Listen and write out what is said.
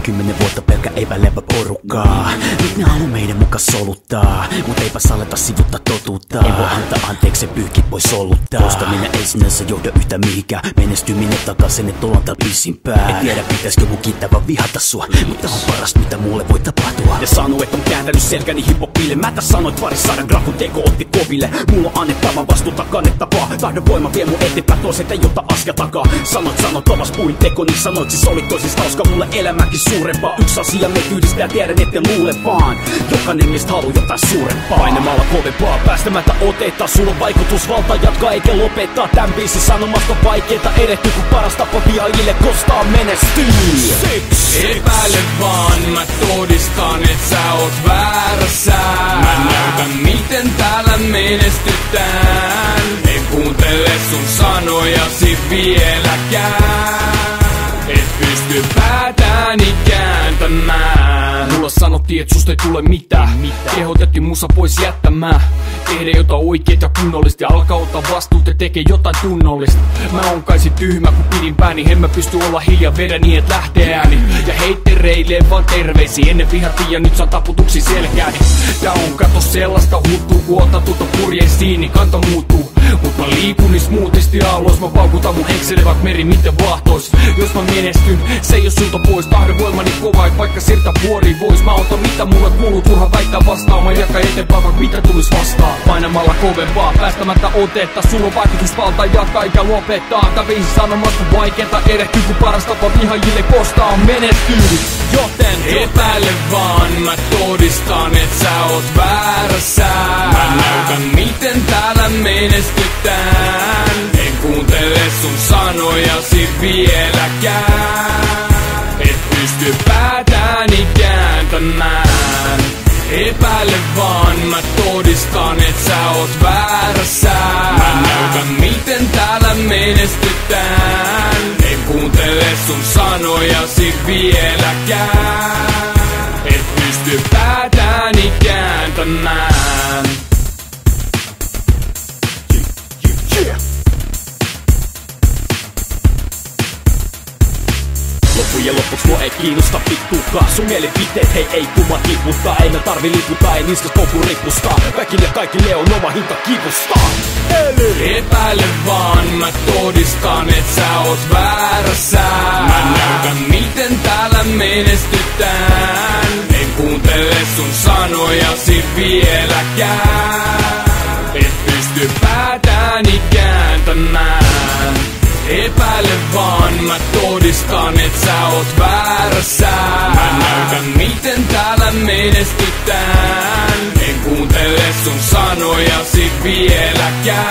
10 vuotta pelkä epälepä porukkaa. Nyt ne haluu meidän muka soluttaa, mut eipä saleta sivuttaa totuutta. Ei voi antaa anteeksi, se pyyhkit voi soluttaa. Postaminen ei sinänsä johda yhtä mihinkään. Menestyminen takaisin, et ollaan täällä pisimpää. En tiedä pitäisikö mun kiittävä vihata sua, mutta on parasta mitä mulle voi tapahtua. Ja sano, et on kääntänyt selkäni hiphopille. Mä täs sanoit pari sadan grafun teko otti koville. Mulla on annettava vastuuta kannettavaa. Tahdon voima vie mun eteenpäin, toiset ei ota askel takaa. Sanot kovas puhuin teko, niin sanoit siis olit toisista hauska mulle elämäkin suurempaa. Yksi asia me yhdistää, tiedän ette luule vaan. Jokainen meistä haluu jotain suurempaa. Painamalla kovempaa, päästämättä otetta. Sulla on vaikutusvalta, jatkaa eikä lopettaa. Tän biisin sanomasta vaikeeta erehtyy, kun paras tapa vihaajille kostaa menestyy. Epäile vaan, mä todistan, et sä oot väärässä. Mä näytän miten täällä menestytään. En kuuntele sun sanojasi vieläkään. Et pysty päätäni kääntämään. Mulla sanottiin, et susta ei tule mitään. Kehotettiin musa pois jättämään. Tehdä jotain oikeet ja kunnollista. Ja alkaa ottaa vastuut ja tekee jotain tunnollista. Mä oon kai sit tyhmä kun pidin pääni. En mä pysty olla hiljaa, vedä niin et lähtee ääni. Ja heittereille vaan terveisiä. Ennen vihattiin ja nyt saan taputuksi selkääni. Tää on kato sellaista huttuu. Kun otan tuota purjeisiin, niin kanta muuttuu. Mut mä liikun niin smoothisti aallois. Mä paukutan mun hekseli vaik meri miten vahtois. Jos mä menestyn, se ei oo sulta pois. Tahdon voimani kova, et vaikka siirtää puoriin vois. Mä otan mitä mulle kuuluu, turha väittää vastaan. Mä jatkan eteenpäin, vaik mitä tulis vastaan. Painamalla kovempaa, päästämättä otetta. Sulla on vaikutusvalta, jatkaa eikä lopettaa. Tää viisi sanomasta vaikeeta erehtyy, kun paras tapa vihaajille kostaa on menestyy. Joten epäile vaan, mä todistan, et sä oot väärässä. Mä näytän miten täällä menestytään. En kuuntele sun sanojasi vieläkään. Et pysty päätäni kääntämään. Epäile vaan, mä todistan, et sä oot väärässä. Mä näytän miten täällä menestytään. En kuuntele sun sanojasi vieläkään. Et pysty päätäni kääntämään. Loppujen lopuks mua ei kiinnosta vittuukaan. Sun mielipiteet hei ei kumma kiputtaa. Ei me tarvi liputtaa, ei niskas koukku rippustaa. Kaikille on oma hinta kivusta. Epäile vaan, mä todistan, et sä oot väärässä. Mä näytän miten täällä menestytään. En kuuntele sun sanojasi vieläkään. Et pysty päätäni kääntämään. Epäile vaan, mä todistan, et sä oot väärässä. Mä näytän miten täällä menestytään. En kuuntele sun sanojasi vieläkään.